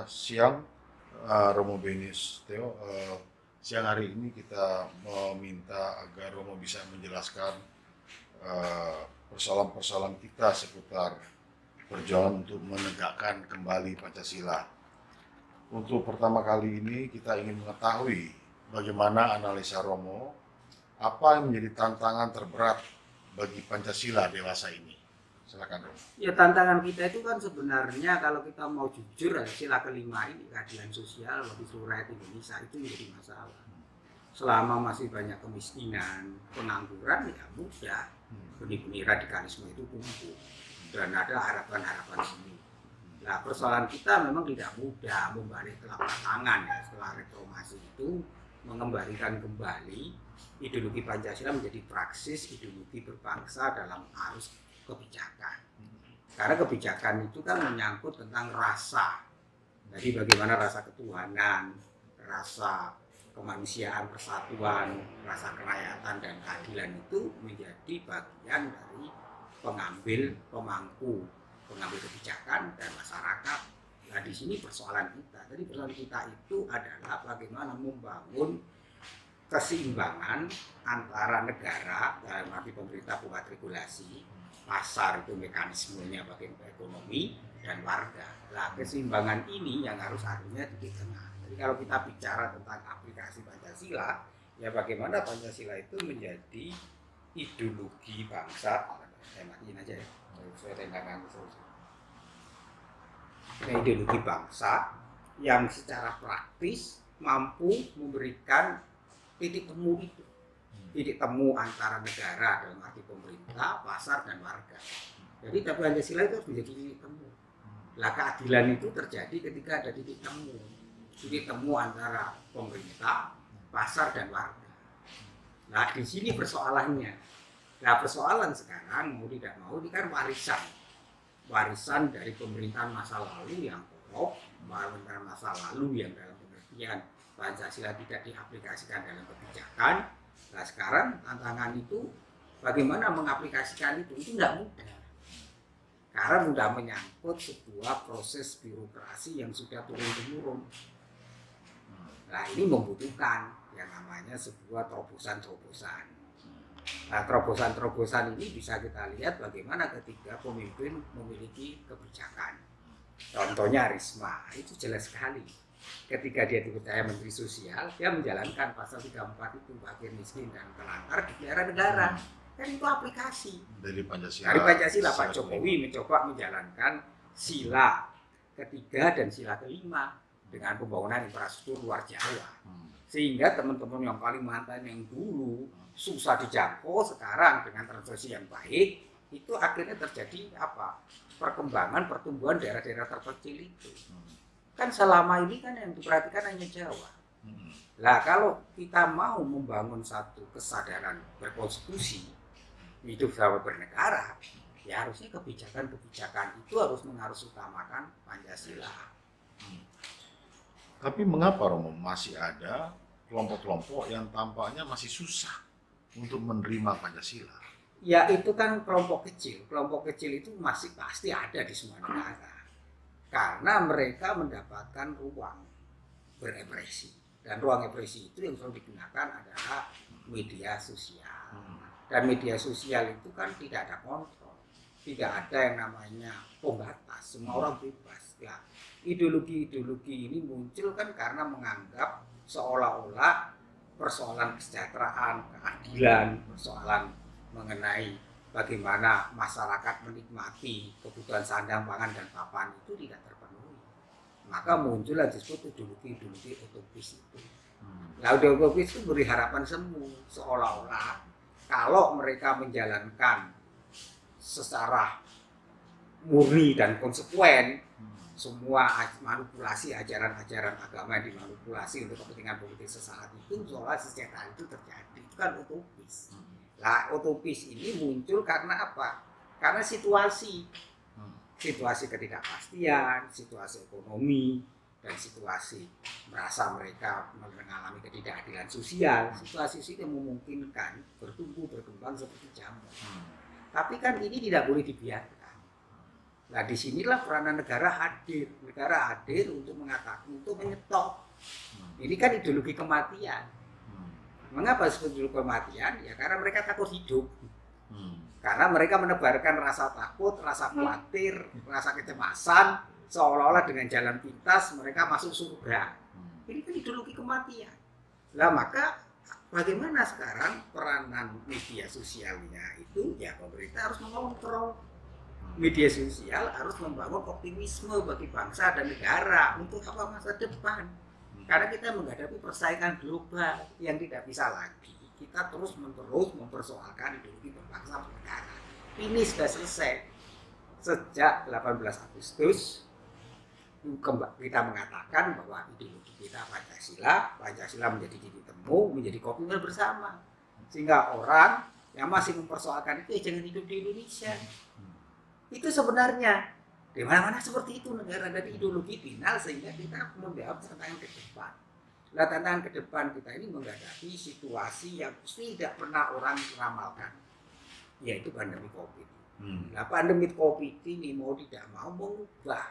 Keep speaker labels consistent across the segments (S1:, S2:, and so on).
S1: siang, Romo Benis Theo. Siang hari ini kita meminta agar Romo bisa menjelaskan persoalan-persoalan kita seputar perjuangan untuk menegakkan kembali Pancasila. Untuk pertama kali ini kita ingin mengetahui bagaimana analisa Romo, apa yang menjadi tantangan terberat bagi Pancasila dewasa ini. Silakan Romo.
S2: Ya, tantangan kita itu kan sebenarnya kalau kita mau jujur, sila kelima ini, keadilan sosial bagi seluruh rakyat Indonesia, itu menjadi masalah. Selama masih banyak kemiskinan, pengangguran, ya mudah benih-benih radikalisme itu tumbuh dan ada harapan-harapan sini. Nah, persoalan kita memang tidak mudah membalik telapak tangan ya, setelah reformasi itu mengembalikan kembali ideologi Pancasila menjadi praksis ideologi berbangsa dalam arus kebijakan. Karena kebijakan itu kan menyangkut tentang rasa. Jadi bagaimana rasa ketuhanan, rasa kemanusiaan, persatuan, rasa kerakyatan dan keadilan itu menjadi bagian dari pemangku pengambil kebijakan dan masyarakat. Nah, di sini persoalan kita. Jadi persoalan kita itu adalah bagaimana membangun keseimbangan antara negara, dalam arti pemerintah buat regulasi, pasar itu mekanismenya bagian ekonomi, dan warga. Nah, keseimbangan ini yang harusnya di tengah. Jadi kalau kita bicara tentang aplikasi Pancasila, ya bagaimana Pancasila itu menjadi ideologi bangsa. Saya matiin aja ya, saya tengahkan terus. Ideologi bangsa yang secara praktis mampu memberikan titik temu itu. Titik temu antara negara dalam arti pemerintah, pasar, dan warga. Jadi Pancasila itu harus menjadi titik temu. Lah, keadilan itu terjadi ketika ada titik temu. Titik temu antara pemerintah, pasar, dan warga. Nah, di sini persoalannya. Nah, persoalan sekarang mau tidak mau ini kan warisan. Warisan dari pemerintahan masa lalu yang korup, pemerintahan masa lalu yang dalam pengertian Pancasila tidak diaplikasikan dalam kebijakan. Nah, sekarang tantangan itu bagaimana mengaplikasikan itu tidak mudah. Karena sudah menyangkut sebuah proses birokrasi yang sudah turun-temurun. Nah, ini membutuhkan yang namanya sebuah terobosan-terobosan. Nah, terobosan-terobosan ini bisa kita lihat bagaimana ketika pemimpin memiliki kebijakan. Contohnya Risma, itu jelas sekali. Ketika dia dipercaya Menteri Sosial, dia menjalankan pasal 34 itu, fakir miskin dan terlantar dipelihara negara. Kan itu aplikasi
S1: Dari Pancasila.
S2: Dari Pancasila, Pak Jokowi mencoba menjalankan sila ketiga dan sila kelima dengan pembangunan infrastruktur luar Jawa. Sehingga teman-teman yang Kalimantan yang dulu susah dijangkau, sekarang dengan transaksi yang baik, itu akhirnya terjadi apa? Perkembangan, pertumbuhan daerah-daerah terpencil itu. Kan selama ini kan yang diperhatikan hanya Jawa. Nah, kalau kita mau membangun satu kesadaran berkonstitusi, hidup sama bernegara, ya harusnya kebijakan-kebijakan itu harus utamakan Pancasila.
S1: Tapi mengapa Romo masih ada kelompok-kelompok yang tampaknya masih susah untuk menerima Pancasila?
S2: Ya, itu kan kelompok kecil. Kelompok kecil itu masih pasti ada di semua negara. Karena mereka mendapatkan ruang berekspresi. Dan ruang ekspresi itu yang selalu digunakan adalah media sosial. Dan media sosial itu kan tidak ada kontrol. Tidak ada yang namanya pembatas. Semua orang bebas. Ya, ideologi-ideologi ini muncul kan karena menganggap seolah-olah persoalan kesejahteraan, keadilan, persoalan mengenai bagaimana masyarakat menikmati kebutuhan sandang, pangan, dan papan itu tidak terpenuhi. Maka muncullah disebut ideologi-ideologi utopis itu. Nah, utopis itu beri harapan semu, seolah-olah kalau mereka menjalankan secara murni dan konsekuen semua manipulasi ajaran-ajaran agama yang dimanipulasi untuk kepentingan politik sesaat itu, seolah kesejahteraan itu terjadi. Itu kan utopis. Nah, utopis ini muncul karena apa? Karena situasi ketidakpastian, situasi ekonomi, dan situasi merasa mereka mengalami ketidakadilan sosial. Situasi itu yang memungkinkan bertumbuh berkembang seperti jamur. Tapi kan ini tidak boleh dibiarkan. Nah disinilah peranan negara hadir. Negara hadir untuk mengatakan, untuk menyetop. Ini kan ideologi kematian. Mengapa disebut ideologi kematian? Ya karena mereka takut hidup. Karena mereka menebarkan rasa takut, rasa khawatir, rasa kecemasan, seolah-olah dengan jalan pintas mereka masuk surga. Ini kan ideologi kematian. Lah maka bagaimana sekarang peranan media sosialnya itu? Ya pemerintah harus mengontrol. Media sosial harus membangun optimisme bagi bangsa dan negara untuk apa masa depan. Karena kita menghadapi persaingan global yang tidak bisa lagi kita terus-menerus mempersoalkan ideologi berbangsa bernegara. Ini sudah selesai sejak 18 Agustus. Kita mengatakan bahwa ideologi kita Pancasila menjadi titik temu, menjadi komitmen bersama. Sehingga orang yang masih mempersoalkan itu jangan hidup di Indonesia. Itu sebenarnya di mana-mana seperti itu negara dari ideologi final, sehingga kita menjawab tantangan ke depan. Nah, tantangan ke depan kita ini menghadapi situasi yang tidak pernah orang ramalkan, yaitu pandemi COVID. Nah, pandemi COVID ini mau tidak mau mengubah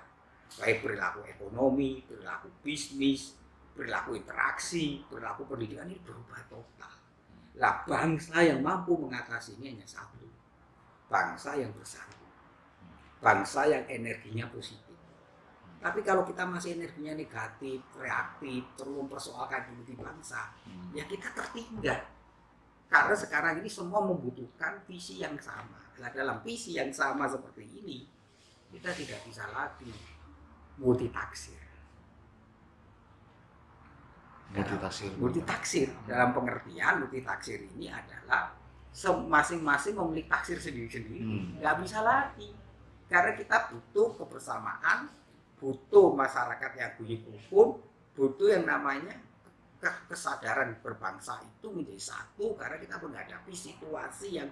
S2: baik perilaku ekonomi, perilaku bisnis, perilaku interaksi, perilaku pendidikan ini berubah total. Nah, bangsa yang mampu mengatasi ini hanya satu, bangsa yang bersatu. Bangsa yang energinya positif. Tapi kalau kita masih energinya negatif, reaktif, terus mempersoalkan ideologi bangsa, ya kita tertinggal. Karena sekarang ini semua membutuhkan visi yang sama. Nah, dalam visi yang sama seperti ini, kita tidak bisa lagi multitaksir. Multitaksir dalam pengertian multitaksir ini adalah masing-masing memiliki taksir sendiri-sendiri. Nggak bisa lagi. Karena kita butuh kebersamaan, butuh masyarakat yang guyup rukun, butuh yang namanya kesadaran berbangsa itu menjadi satu, karena kita menghadapi situasi yang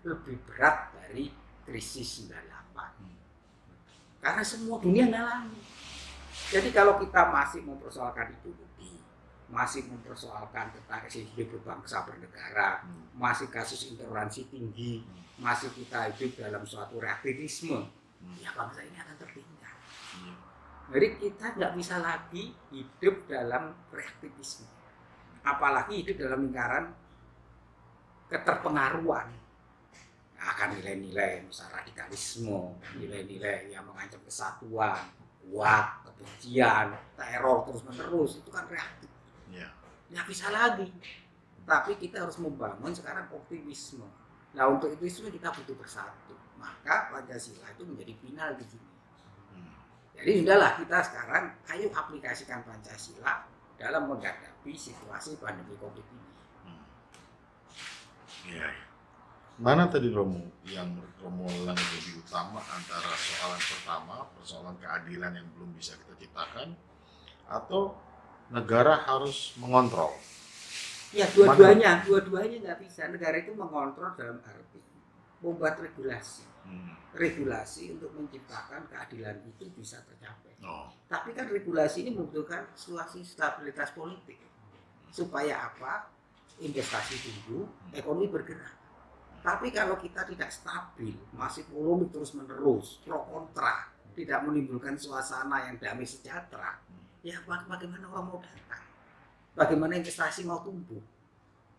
S2: lebih berat dari krisis 98. Karena semua dunia ngalami. Jadi kalau kita masih mempersoalkan ideologi, masih mempersoalkan tentang hidup berbangsa bernegara, masih kasus intoleransi tinggi, masih kita hidup dalam suatu reaktivisme, ya bangsa ini akan tertinggal. Jadi kita nggak bisa lagi hidup dalam reaktivisme, apalagi hidup dalam lingkaran keterpengaruhan. Akan nilai-nilai misalnya radikalisme, nilai-nilai yang mengancam kesatuan, kuat, kebencian, teror terus-menerus, itu kan reaktif. Nggak bisa lagi. Tapi kita harus membangun sekarang optimisme. Nah, untuk itu kita butuh bersatu. Maka Pancasila itu menjadi final di sini. Jadi sudahlah, kita sekarang ayo aplikasikan Pancasila dalam menghadapi situasi pandemi COVID ini.
S1: Mana tadi Romo yang menurut Romo yang lebih utama antara soalan pertama, persoalan keadilan yang belum bisa kita ciptakan, atau negara harus mengontrol?
S2: Ya, dua-duanya nggak bisa. Negara itu mengontrol dalam arti membuat regulasi. Regulasi untuk menciptakan keadilan itu bisa tercapai. Tapi kan regulasi ini membutuhkan situasi stabilitas politik. Supaya apa? Investasi tumbuh, ekonomi bergerak. Tapi kalau kita tidak stabil, masih polemik terus-menerus, pro kontra, tidak menimbulkan suasana yang damai sejahtera, ya bagaimana orang mau datang? Bagaimana investasi mau tumbuh?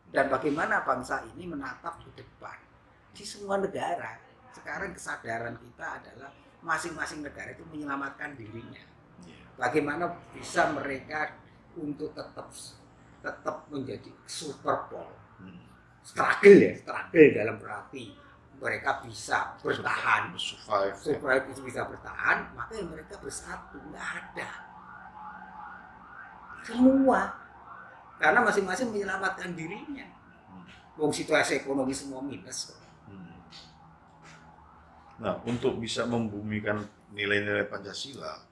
S2: Dan bagaimana bangsa ini menatap ke depan? Di semua negara, sekarang kesadaran kita adalah masing-masing negara itu menyelamatkan dirinya. Bagaimana bisa mereka untuk tetap menjadi superpower. Struggle dalam berarti mereka bisa bertahan, survive itu bisa bertahan, maka mereka bersatu, nggak ada. Semua. Karena masing-masing menyelamatkan dirinya. Wong situasi ekonomi semua minus.
S1: Nah, untuk bisa membumikan nilai-nilai Pancasila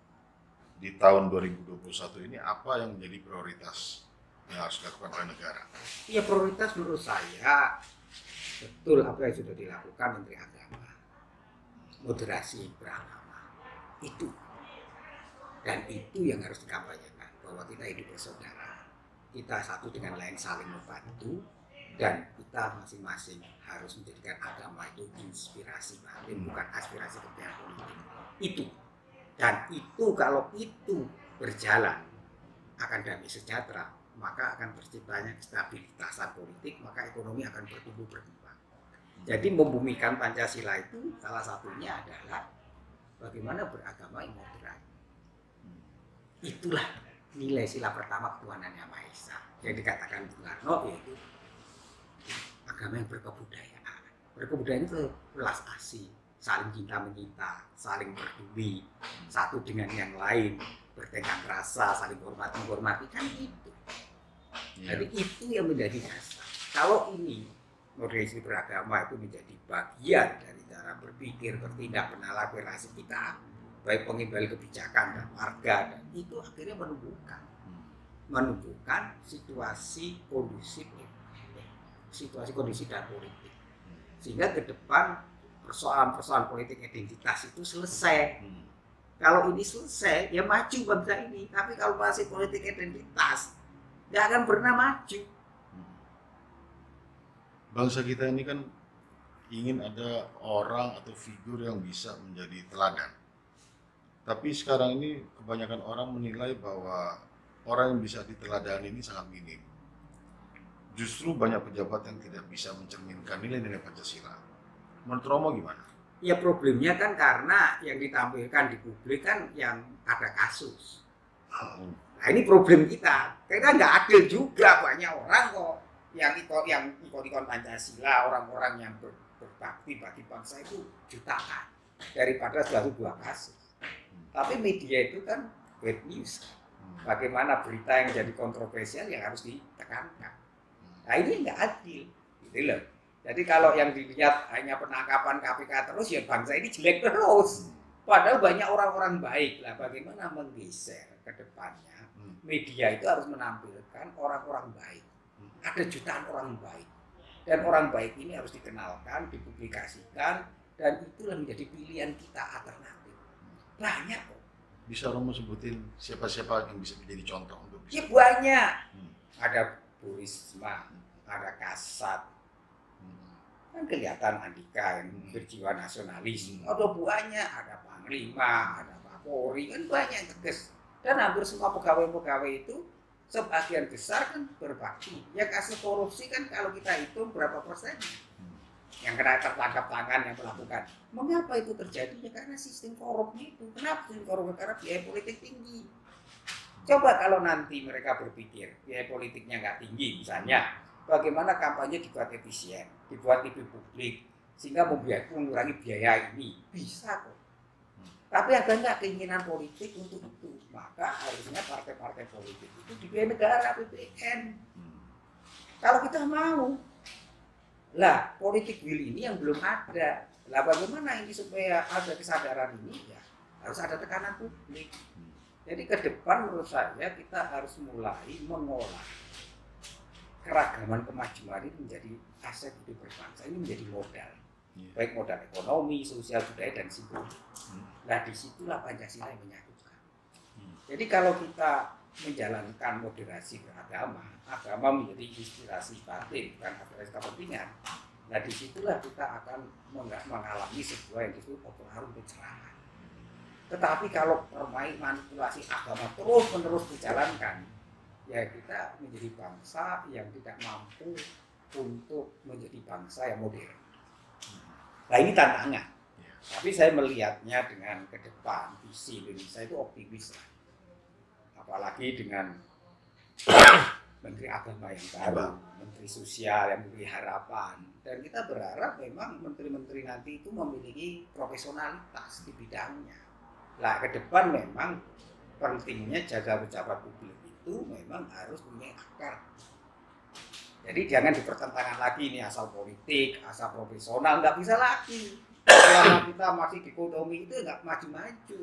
S1: di tahun 2021 ini, apa yang menjadi prioritas yang harus dilakukan oleh negara?
S2: Ya, prioritas menurut saya betul apa yang sudah dilakukan Menteri Agama, moderasi beragama itu, dan itu yang harus dikampanyekan bahwa kita hidup bersaudara, kita satu dengan lain saling membantu, dan kita masing-masing harus menjadikan agama itu inspirasi batin, bukan aspirasi kepentingan politik. Itu. Dan itu kalau itu berjalan akan damai sejahtera, maka akan terciptanya stabilitasan politik, maka ekonomi akan bertumbuh berkembang. Jadi membumikan Pancasila itu salah satunya adalah bagaimana beragama yang moderat. Itulah nilai sila pertama ketuhanan yang Maha Esa yang dikatakan Bung Karno, yaitu agama yang berkebudayaan. Berkebudayaan itu belas asih, saling cinta menyinta, saling peduli satu dengan yang lain, bertengkar rasa, saling hormat menghormati, kan itu. Jadi itu yang menjadi dasar. Kalau ini moderasi beragama itu menjadi bagian dari cara berpikir, bertindak, bernalar, berrelasi kita, baik pengimbal kebijakan dan warga, dan itu akhirnya menumbuhkan situasi kondusif, situasi kondisi dan politik, sehingga ke depan persoalan-persoalan politik identitas itu selesai. Kalau ini selesai, ya maju bangsa ini. Tapi kalau masih politik identitas, nggak akan pernah maju.
S1: Bangsa kita ini kan ingin ada orang atau figur yang bisa menjadi teladan. Tapi sekarang ini kebanyakan orang menilai bahwa orang yang bisa diteladani ini sangat minim. Justru banyak pejabat yang tidak bisa mencerminkan nilai-nilai Pancasila. Menurut Romo gimana?
S2: Ya problemnya kan karena yang ditampilkan di publik kan yang ada kasus. Nah ini problem kita. Karena nggak adil juga, banyak orang kok yang ikon Pancasila, orang-orang yang berbakti bagi bangsa itu jutaan daripada satu dua kasus. Tapi media itu kan bad news. Bagaimana berita yang jadi kontroversial yang harus ditekankan. Nah ini nggak adil, gitu loh. Jadi kalau yang dilihat hanya penangkapan KPK terus, ya bangsa ini jelek terus. Padahal banyak orang-orang baik lah. Bagaimana menggeser ke depannya? Media itu harus menampilkan orang-orang baik. Ada jutaan orang baik. Dan orang baik ini harus dikenalkan, dipublikasikan, dan itulah menjadi pilihan kita alternatif. Banyak kok.
S1: Bisa Romo sebutin siapa-siapa yang bisa menjadi contoh untuk bisa?
S2: Ya banyak. Ada Bu Risma, ada Kasat, kan kelihatan Andika yang berjiwa nasionalis. Ada banyak, ada Panglima, ada Kapolri, kan banyak yang tegas. Dan hampir semua pegawai-pegawai itu sebagian besar kan berbakti. Ya kasus korupsi kan kalau kita hitung berapa persen yang kena tertangkap tangan yang melakukan. Mengapa itu terjadi? Ya karena sistem korupnya itu. Kenapa sistem korupnya? Karena biaya politik tinggi. Coba kalau nanti mereka berpikir biaya politiknya nggak tinggi, misalnya bagaimana kampanye dibuat efisien, dibuat TV publik, sehingga mengurangi biaya ini, bisa kok. Tapi ada nggak keinginan politik untuk itu? Maka harusnya partai-partai politik itu dibiayai negara, APBN. Kalau kita mau, lah politik will ini yang belum ada. Lah bagaimana ini supaya ada kesadaran ini? Ya harus ada tekanan publik. Jadi ke depan menurut saya kita harus mulai mengolah keragaman kemajuan ini menjadi aset hidup berbangsa, ini menjadi modal. Baik modal ekonomi, sosial, budaya, dan simbolik. Nah disitulah Pancasila yang menyatukan. Jadi kalau kita menjalankan moderasi beragama, agama menjadi inspirasi batin, bukan aspirasi kepentingan. Nah disitulah kita akan mengalami sebuah yang disebut pengaruh pencerahan. Tetapi kalau permain manipulasi agama terus-menerus dijalankan, ya kita menjadi bangsa yang tidak mampu untuk menjadi bangsa yang modern. Nah ini tantangan. Tapi saya melihatnya dengan ke depan, visi Indonesia itu optimis lah. Apalagi dengan Menteri Agama yang baru, Menteri Sosial yang memberi harapan. Dan kita berharap memang menteri-menteri nanti itu memiliki profesionalitas di bidangnya. Nah ke depan memang pentingnya jaga pejabat publik itu memang harus punya akar. Jadi jangan dipertentangkan lagi ini asal politik, asal profesional, nggak bisa lagi. Selama kita masih dikotomi itu nggak maju-maju.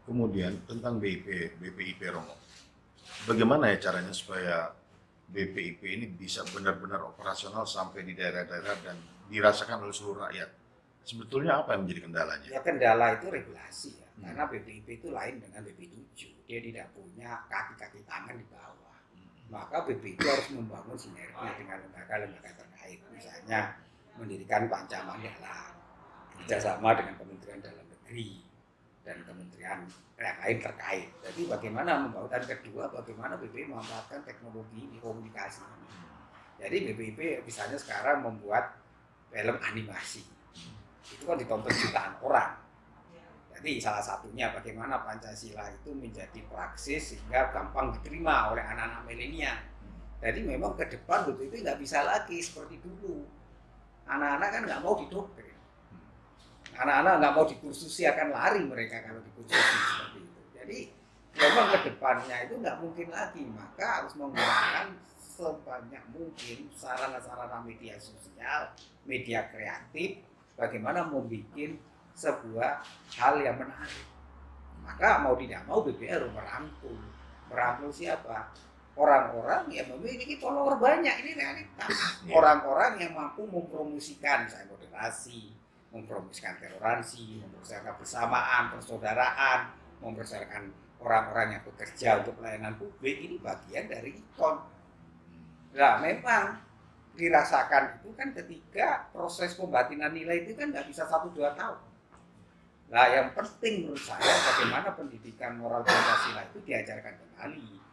S1: Kemudian tentang BPIP Romo, bagaimana ya caranya supaya BPIP ini bisa benar-benar operasional sampai di daerah-daerah dan dirasakan oleh seluruh rakyat? Sebetulnya apa yang menjadi kendalanya?
S2: Ya kendala itu regulasi ya, karena BPIP itu lain dengan BP7. Dia tidak punya kaki-kaki tangan di bawah. Maka BPIP harus membangun sinergi dengan lembaga-lembaga terkait. Misalnya mendirikan Panca Mandala. kerjasama dengan Kementerian Dalam Negeri dan kementerian yang lain terkait. Jadi bagaimana membangun, dan kedua bagaimana BPIP memanfaatkan teknologi di komunikasi. Jadi BPIP misalnya sekarang membuat film animasi, itu kan ditonton jutaan orang. Jadi salah satunya bagaimana Pancasila itu menjadi praksis sehingga gampang diterima oleh anak-anak milenial. Jadi memang ke depan BPIP nggak bisa lagi seperti dulu. Anak-anak kan nggak mau didoktrin. Anak-anak nggak mau dikursusi, akan lari mereka kalau dikursusi seperti itu. Jadi memang ke depannya itu nggak mungkin lagi, maka harus menggunakan sebanyak mungkin sarana-sarana media sosial, media kreatif, bagaimana membuat sebuah hal yang menarik. Maka mau tidak mau BPI harus merangkul. Merangkul siapa? Orang-orang yang memiliki follower banyak, ini realitas. Orang-orang yang mampu mempromosikan misalnya moderasi, mempromosikan toleransi, mempromosikan kebersamaan, persaudaraan, mempromosikan orang-orang yang bekerja untuk pelayanan publik, ini bagian dari ikon. Nah, memang dirasakan itu kan ketika proses pembatinan nilai itu kan nggak bisa 1-2 tahun. Nah, yang penting menurut saya bagaimana pendidikan moral Pancasila itu diajarkan kembali.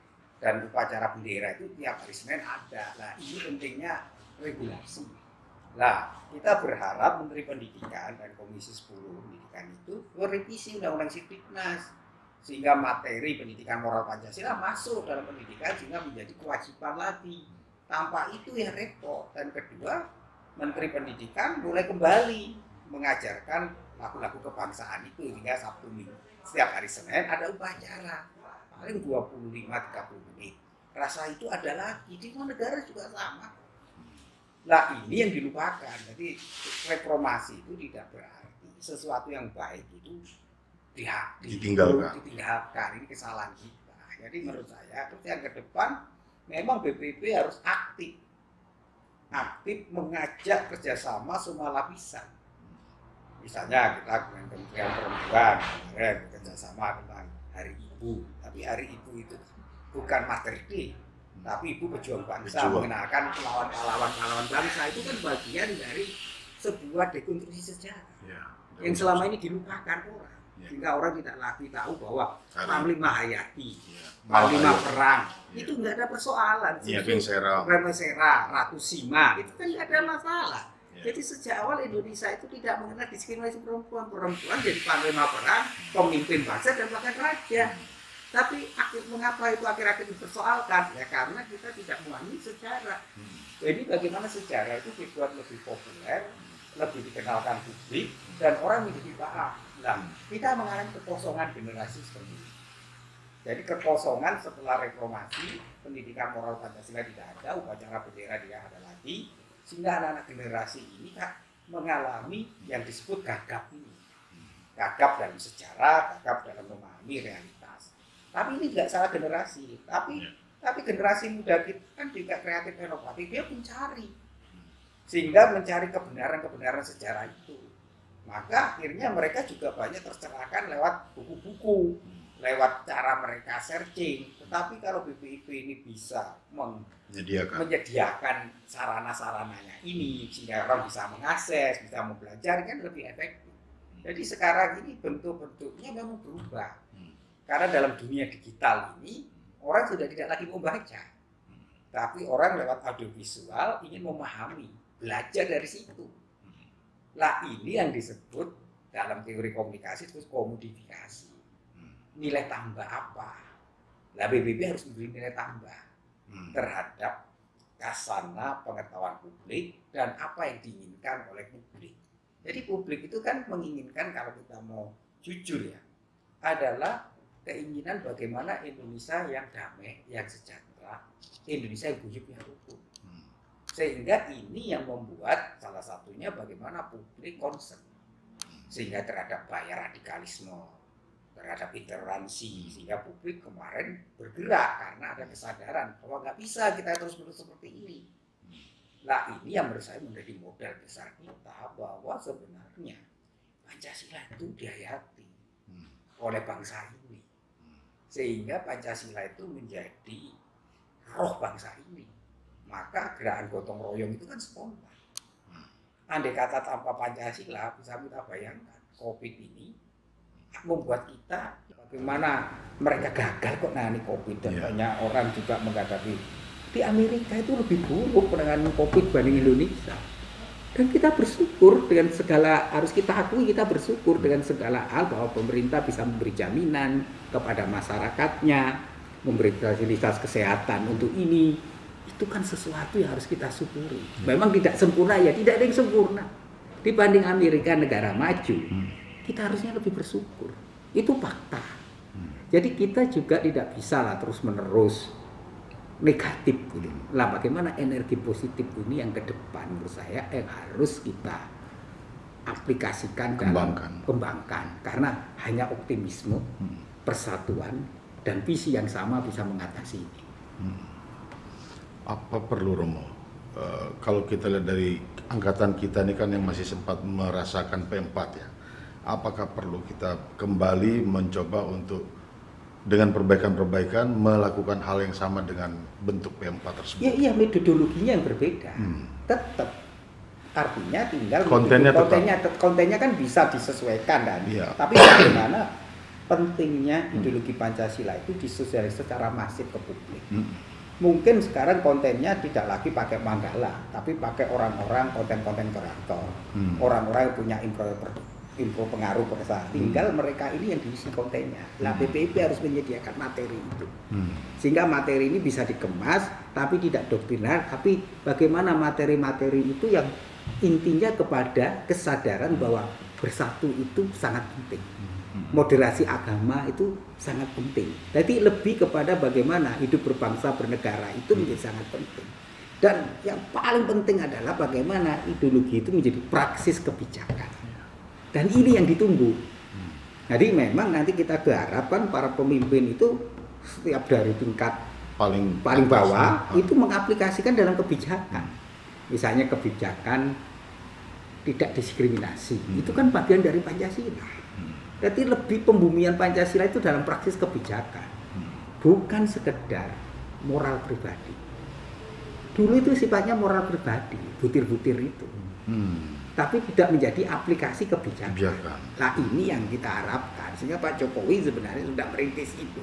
S2: Dan upacara bendera itu tiap hari Senin ada. Nah, ini pentingnya regulasi. Nah, kita berharap Menteri Pendidikan dan Komisi 10 Pendidikan itu merevisi Undang-Undang Sidiknas sehingga materi pendidikan moral Pancasila masuk dalam pendidikan sehingga menjadi kewajiban lagi. Tanpa itu ya repot. Dan kedua, Menteri Pendidikan mulai kembali mengajarkan lagu-lagu kebangsaan itu hingga Sabtu Minggu. Setiap hari Senin ada upacara. Paling 25-30 menit. Rasa itu ada lagi. Di semua negara juga sama. Nah, ini yang dilupakan. Jadi reformasi itu tidak berarti sesuatu yang baik itu ditinggalkan. Ini kesalahan kita. Jadi menurut saya terus yang ke depan memang BPIP harus aktif mengajak kerjasama semua lapisan. Misalnya kita dengan Kementerian Perempuan kemarin kerjasama tentang Hari Ibu. Tapi Hari Ibu itu bukan Mother Day, tapi Ibu Pejuang Bangsa, mengenalkan pahlawan-pahlawan bangsa. Itu kan bagian dari sebuah dekonstruksi sejarah yang selama ini dilupakan orang. Sehingga orang tidak lagi tahu bahwa Panglima Hayati, Panglima Perang, itu nggak ada persoalan. Remesera, Ratu Sima, itu kan nggak ada masalah. Jadi sejak awal Indonesia itu tidak mengenal diskriminasi perempuan. Perempuan jadi panglima perang, pemimpin bangsa dan bahkan raja. Tapi mengapa itu akhir-akhir dipersoalkan? Ya karena kita tidak memahami sejarah. Jadi bagaimana sejarah itu dibuat lebih populer, lebih dikenalkan publik, dan orang menjadi paham. Nah, kita mengalami kekosongan generasi seperti ini. Jadi kekosongan setelah reformasi, pendidikan moral Pancasila tidak ada, upacara bendera tidak ada lagi. Sehingga anak-anak generasi ini kan mengalami yang disebut gagap ini. Gagap dalam sejarah, gagap dalam memahami realitas. Tapi ini tidak salah generasi. Tapi generasi muda kita kan juga kreatif inovatif, dia mencari. Sehingga mencari kebenaran-kebenaran sejarah itu. Maka akhirnya mereka juga banyak tercerahkan lewat buku-buku, lewat cara mereka searching. Tetapi kalau BPIP ini bisa menyediakan sarana-sarananya ini sehingga orang bisa mengakses, bisa mempelajari, kan lebih efektif. Jadi sekarang ini bentuk-bentuknya memang berubah. Karena dalam dunia digital ini orang sudah tidak lagi membaca. Tapi orang lewat audiovisual ingin memahami, belajar dari situ. Lah ini yang disebut dalam teori komunikasi itu komodifikasi. Nilai tambah apa? Lah BPIP harus memberi nilai tambah terhadap kasana pengetahuan publik dan apa yang diinginkan oleh publik. Jadi publik itu kan menginginkan, kalau kita mau jujur ya, adalah keinginan bagaimana Indonesia yang damai, yang sejahtera, Indonesia yang guyup, yang rukun. Sehingga ini yang membuat salah satunya bagaimana publik concern. Sehingga terhadap bahaya radikalisme, terhadap intoleransi, sehingga publik kemarin bergerak karena ada kesadaran bahwa nggak bisa kita terus-menerus seperti ini. Nah ini yang menurut saya menjadi modal besar kita bahwa sebenarnya Pancasila itu dihayati oleh bangsa ini. Sehingga Pancasila itu menjadi roh bangsa ini. Maka gerakan gotong royong itu kan spontan. Andai kata tanpa Pancasila, bisa kita bayangkan COVID ini membuat kita bagaimana mereka gagal kok nangani COVID dan banyak orang juga menghadapi. Di Amerika itu lebih buruk penanganan COVID dibanding Indonesia. Dan kita bersyukur dengan segala, harus kita akui kita bersyukur dengan segala hal bahwa pemerintah bisa memberi jaminan kepada masyarakatnya, memberi fasilitas kesehatan untuk ini. Itu kan sesuatu yang harus kita syukuri. Memang tidak sempurna ya, tidak ada yang sempurna. Dibanding Amerika negara maju, kita harusnya lebih bersyukur. Itu fakta. Jadi kita juga tidak bisa lah terus-menerus negatif gitu. Lah bagaimana energi positif ini yang ke depan menurut saya yang harus kita aplikasikan dan kembangkan karena hanya optimisme, persatuan dan visi yang sama bisa mengatasi ini.
S1: Apa perlu Romo? Kalau kita lihat dari angkatan kita ini kan yang masih sempat merasakan P4 ya. Apakah perlu kita kembali mencoba untuk dengan perbaikan-perbaikan melakukan hal yang sama dengan bentuk P4 tersebut?
S2: Iya, metodologinya yang berbeda. Tetap. Artinya tinggal kontennya kan bisa disesuaikan dan.
S1: Iya.
S2: Tapi bagaimana pentingnya ideologi Pancasila itu disosialisasi secara masif ke publik. Mungkin sekarang kontennya tidak lagi pakai Manggala, tapi pakai orang-orang konten-konten kreator. Orang-orang yang punya info pengaruh pada saat tinggal mereka ini yang diisi kontennya. Lah BPIP harus menyediakan materi itu sehingga materi ini bisa dikemas tapi tidak doktriner, tapi bagaimana materi-materi itu yang intinya kepada kesadaran bahwa bersatu itu sangat penting, moderasi agama itu sangat penting. Jadi lebih kepada bagaimana hidup berbangsa bernegara itu menjadi sangat penting. Dan yang paling penting adalah bagaimana ideologi itu menjadi praksis kebijakan. Dan ini yang ditunggu. Jadi memang nanti kita harapkan para pemimpin itu setiap dari tingkat paling bawah itu mengaplikasikan dalam kebijakan. Misalnya kebijakan tidak diskriminasi. Itu kan bagian dari Pancasila. Jadi lebih pembumian Pancasila itu dalam praksis kebijakan. Bukan sekedar moral pribadi. Dulu itu sifatnya moral pribadi, butir-butir itu. Tapi tidak menjadi aplikasi kebijakan. Nah ini yang kita harapkan sehingga Pak Jokowi sebenarnya sudah merintis itu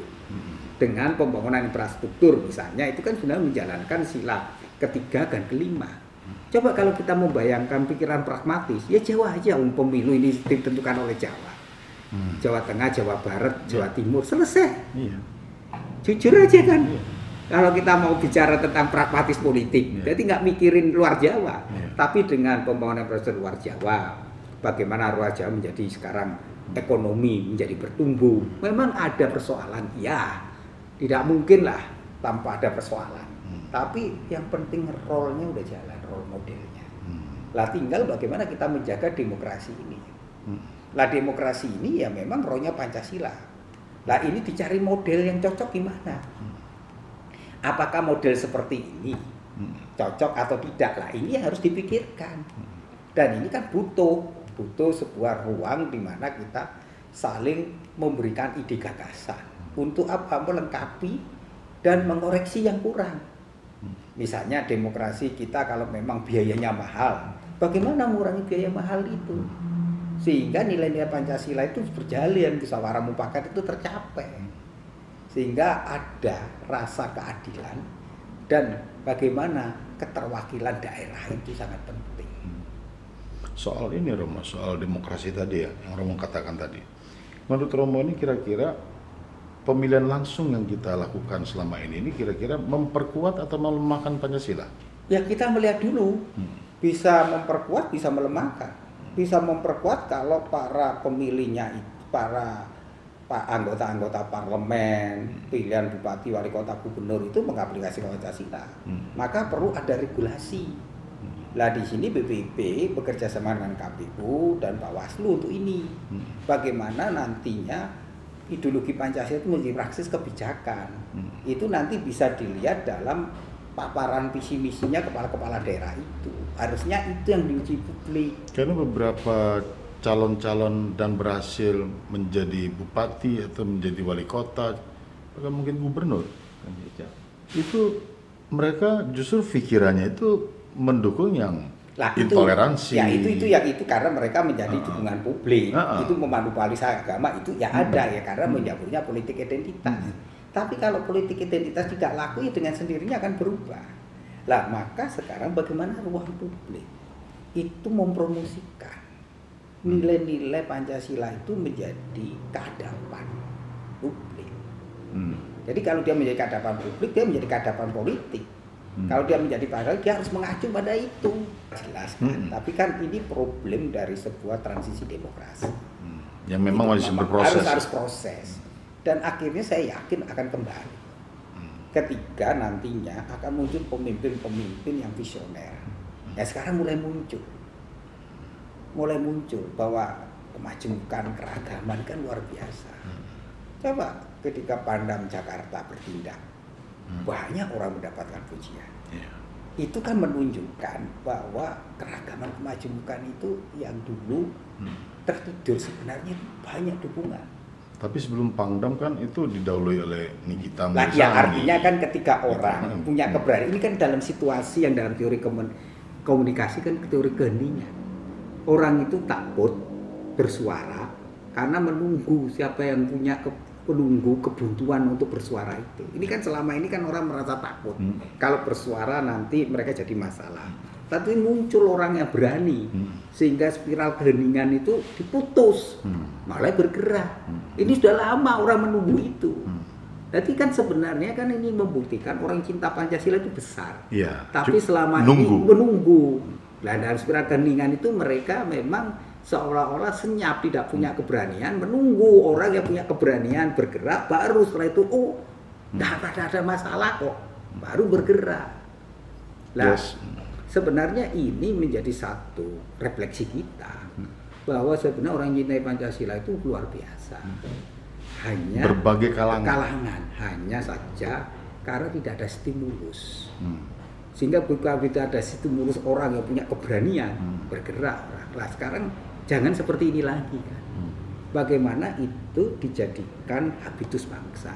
S2: dengan pembangunan infrastruktur misalnya itu kan sebenarnya menjalankan sila ketiga dan kelima. Coba kalau kita membayangkan pikiran pragmatis ya Jawa aja pemilu ini ditentukan oleh Jawa, Jawa Tengah, Jawa Barat, Jawa Timur selesai. Jujur aja kan. Kalau kita mau bicara tentang pragmatis politik, jadi nggak mikirin luar Jawa, tapi dengan pembangunan infrastruktur luar Jawa, bagaimana luar Jawa menjadi sekarang ekonomi menjadi bertumbuh. Memang ada persoalan, ya, tidak mungkin lah tanpa ada persoalan. Tapi yang penting role-nya udah jalan, role modelnya. Lah tinggal bagaimana kita menjaga demokrasi ini. Lah demokrasi ini ya memang role-nya Pancasila. Lah ini dicari model yang cocok gimana? Apakah model seperti ini cocok atau tidak lah ini yang harus dipikirkan dan ini kan butuh sebuah ruang di mana kita saling memberikan ide gagasan untuk apa melengkapi dan mengoreksi yang kurang. Misalnya demokrasi kita kalau memang biayanya mahal, bagaimana mengurangi biaya mahal itu sehingga nilai-nilai Pancasila itu berjalan, musyawarah mufakat itu tercapai. Sehingga ada rasa keadilan dan bagaimana keterwakilan daerah itu sangat penting.
S1: Soal ini Romo, soal demokrasi tadi ya, yang Romo katakan tadi. Menurut Romo ini kira-kira pemilihan langsung yang kita lakukan selama ini kira-kira memperkuat atau melemahkan Pancasila?
S2: Ya kita melihat dulu, bisa memperkuat, bisa melemahkan. Bisa memperkuat kalau para pemilihnya itu, para anggota-anggota parlemen, pilihan bupati, wali kota, gubernur itu mengaplikasikan Pancasila. Maka perlu ada regulasi. Lah di sini BPIP bekerja sama dengan KPU dan Bawaslu untuk ini. Bagaimana nantinya ideologi Pancasila itu menjadi praksis kebijakan. Itu nanti bisa dilihat dalam paparan visi misinya kepala-kepala daerah itu. Harusnya itu yang diuji publik.
S1: Karena beberapa calon-calon dan berhasil menjadi bupati atau menjadi wali kota, bahkan mungkin gubernur, itu mereka justru pikirannya itu mendukung yang
S2: Lah, itu,
S1: intoleransi.
S2: ya itu karena mereka menjadi dukungan publik. Itu memanipulasi agama itu ya ada ya karena menyebutnya politik identitas. Tapi kalau politik identitas tidak laku ya dengan sendirinya akan berubah. Lah maka sekarang bagaimana ruang publik itu mempromosikan nilai-nilai Pancasila itu menjadi kehadapan publik. Jadi kalau dia menjadi kehadapan publik, dia menjadi kehadapan politik. Kalau dia menjadi partai, dia harus mengacu pada itu. Jelas kan? Tapi kan ini problem dari sebuah transisi demokrasi.
S1: Yang memang masih berproses.
S2: Harus proses. Dan akhirnya saya yakin akan kembali. Ketika nantinya akan muncul pemimpin-pemimpin yang visioner. Ya sekarang mulai muncul bahwa kemajemukan keragaman kan luar biasa. Coba ketika Pangdam Jakarta bertindak, banyak orang mendapatkan pujian. Itu kan menunjukkan bahwa keragaman kemajemukan itu yang dulu tertidur sebenarnya banyak dukungan.
S1: Tapi sebelum Pangdam kan itu didahului oleh Nikita
S2: Mirzani. Nah, ya artinya kan ketika orang punya
S1: Hmm.
S2: keberanian, ini kan dalam situasi yang dalam teori komunikasi kan teori keheningan. Orang itu takut bersuara karena menunggu siapa yang punya menunggu kebuntuan untuk bersuara itu. Ini kan selama ini kan orang merasa takut. Kalau bersuara nanti mereka jadi masalah. Tapi muncul orang yang berani sehingga spiral keheningan itu diputus, malah bergerak. Ini sudah lama orang menunggu itu. Jadi kan sebenarnya kan ini membuktikan orang cinta Pancasila itu besar.
S1: Ya,
S2: tapi selama ini menunggu. Nah, dalam spiral keheningan itu mereka memang seolah-olah senyap, tidak punya keberanian, menunggu orang yang punya keberanian bergerak, baru setelah itu tidak ada masalah kok, baru bergerak. Nah, sebenarnya ini menjadi satu refleksi kita bahwa sebenarnya orang cintai Pancasila itu luar biasa. Hanya
S1: berbagai kalangan,
S2: hanya saja karena tidak ada stimulus. Sehingga bukan tidak ada stimulus orang yang punya keberanian bergerak. Nah, sekarang jangan seperti ini lagi kan. Bagaimana itu dijadikan habitus bangsa.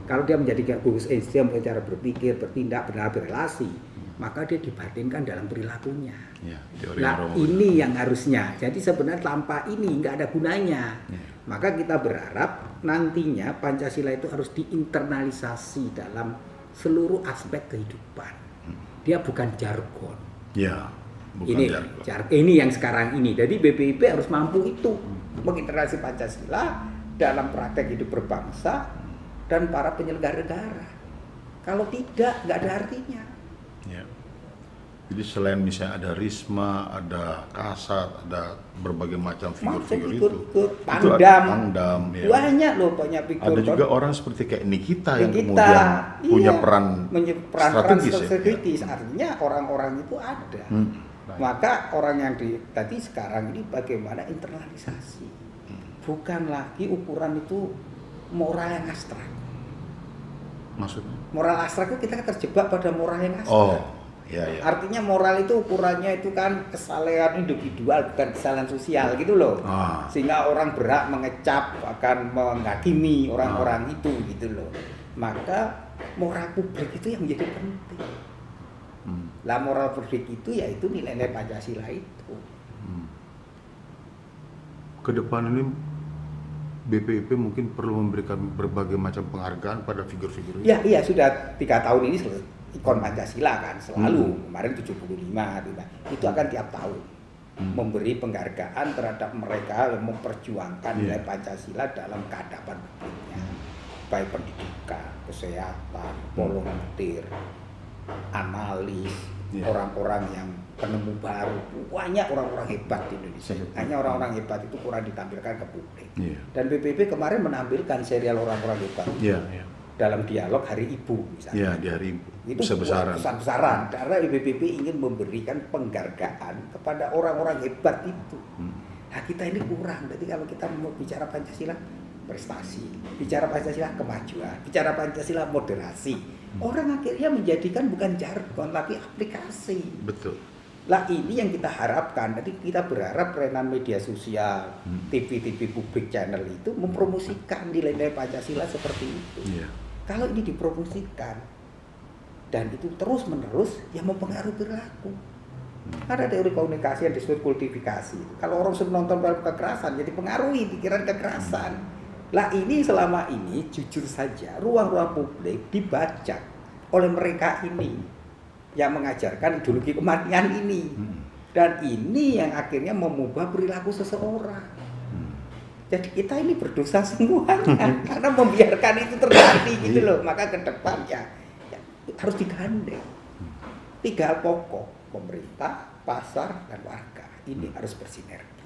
S2: Kalau dia menjadikan Gus Einstein cara berpikir, bertindak, benar berrelasi, maka dia dibatinkan dalam perilakunya.
S1: Ya,
S2: nah ini yang harusnya. Jadi sebenarnya tanpa ini nggak ada gunanya. Maka kita berharap nantinya Pancasila itu harus diinternalisasi dalam seluruh aspek kehidupan. Dia bukan jargon.
S1: Ya, bukan jargon.
S2: Ini yang sekarang ini. Jadi BPIP harus mampu itu menginternalisasi Pancasila dalam praktek hidup berbangsa dan para penyelenggara negara. Kalau tidak, nggak ada artinya.
S1: Ya. Jadi selain misalnya ada Risma, ada Kasat, ada berbagai macam figur-figur itu.
S2: Pangdam,
S1: ya.
S2: Banyak loh banyak figur.
S1: Ada juga orang seperti kayak Nikita yang kemudian punya peran
S2: strategis. Ya. Artinya orang-orang itu ada. Maka orang yang tadi sekarang ini bagaimana internalisasi. Bukan lagi ukuran itu moral yang abstrak.
S1: Maksudnya?
S2: Moral abstrak itu kita terjebak pada moral yang abstrak.
S1: Oh. Ya.
S2: Artinya moral itu ukurannya itu kan kesalahan individual bukan kesalahan sosial gitu loh. Sehingga orang berhak mengecap akan menghakimi orang-orang itu gitu loh. Maka moral publik itu yang menjadi penting. Lah moral publik itu yaitu nilai-nilai Pancasila itu.
S1: Kedepan ini BPIP mungkin perlu memberikan berbagai macam penghargaan pada figur-figur itu.
S2: Iya sudah 3 tahun ini ikon Pancasila kan selalu kemarin 75 itu akan tiap tahun memberi penghargaan terhadap mereka yang memperjuangkan nilai Pancasila dalam kehadapan publiknya, baik pendidikan, kesehatan, volunteer, analis, orang-orang yang penemu baru, banyak orang-orang hebat di Indonesia. Hanya orang-orang hebat itu kurang ditampilkan ke publik. Dan BPIP kemarin menampilkan serial orang-orang hebat. Dalam dialog Hari Ibu misalnya.
S1: Ya, di Hari Ibu.
S2: Itu
S1: besar-besaran.
S2: Karena BPIP ingin memberikan penghargaan kepada orang-orang hebat itu. Nah, kita ini kurang. Jadi kalau kita mau bicara Pancasila prestasi, bicara Pancasila kemajuan, bicara Pancasila moderasi, orang akhirnya menjadikan bukan jargon tapi aplikasi.
S1: Betul.
S2: Lah ini yang kita harapkan. Jadi kita berharap renan media sosial, TV-TV publik channel itu mempromosikan nilai-nilai Pancasila seperti itu. Kalau ini dipromosikan dan itu terus-menerus yang mempengaruhi perilaku. Ada teori komunikasi yang disebut kultifikasi. Kalau orang sudah nonton film kekerasan, jadi pengaruhi pikiran kekerasan. Lah ini selama ini jujur saja ruang-ruang publik dibaca oleh mereka ini yang mengajarkan ideologi kematian ini. Dan ini yang akhirnya mengubah perilaku seseorang. Jadi kita ini berdosa semuanya karena membiarkan itu terjadi gitu loh. Maka ke depan ya harus digandeng. 3 hal pokok, pemerintah, pasar, dan warga. Ini harus bersinergi.